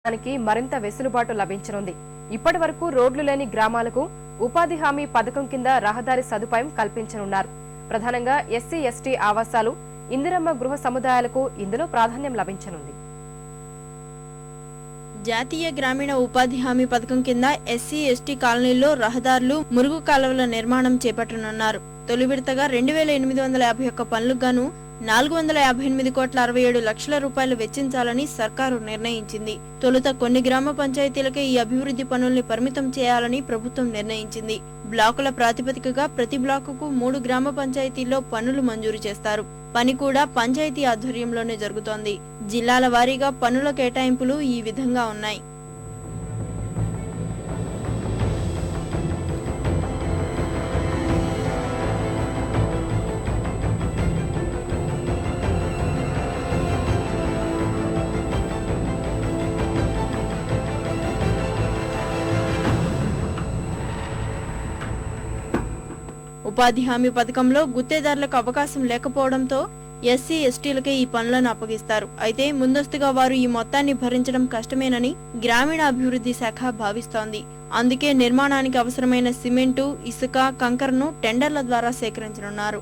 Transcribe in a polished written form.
దానికి మరింత వెసులుబాటు లభించనుంది. ఇప్పటి వరకు రోడ్లు లేని గ్రామాలకు ఉపాధి హామీ పథకం కింద రహదారి సదుపాయం కల్పించనున్నారు. ప్రధానంగా ఎస్సీ ఎస్టీ ఆవాసాలు, ఇందిరమ్మ గృహ సముదాయాలకు ఇందులో ప్రాధాన్యం లభించనుంది. జాతీయ గ్రామీణ ఉపాధి హామీ పథకం కింద ఎస్సీ ఎస్టీ కాలనీల్లో రహదారులు, మురుగు కాలువల నిర్మాణం చేపట్టనున్నారు. తొలి విడతగా 2851 పనులకు గాను 458,67,00,000 రూపాయలు వెచ్చించాలని సర్కారు నిర్ణయించింది. తొలుత కొన్ని గ్రామ పంచాయతీలకే ఈ అభివృద్ధి పనుల్ని పరిమితం చేయాలని ప్రభుత్వం నిర్ణయించింది. బ్లాకుల ప్రాతిపదికగా ప్రతి బ్లాకుకు 3 గ్రామ పంచాయతీల్లో పనులు మంజూరు చేస్తారు. పని కూడా పంచాయతీ ఆధ్వర్యంలోనే జరుగుతోంది. జిల్లాల వారీగా పనుల కేటాయింపులు ఈ విధంగా ఉన్నాయి. ఉపాధి హామీ పథకంలో గుత్తేదారులకు అవకాశం లేకపోవడంతో ఎస్సీ ఎస్టీలకే ఈ పనులను అప్పగిస్తారు. అయితే ముందస్తుగా వారు ఈ మొత్తాన్ని భరించడం కష్టమేనని గ్రామీణాభివృద్ధి శాఖ భావిస్తోంది. అందుకే నిర్మాణానికి అవసరమైన సిమెంటు, ఇసుక, కంకరను టెండర్ల ద్వారా సేకరించనున్నారు.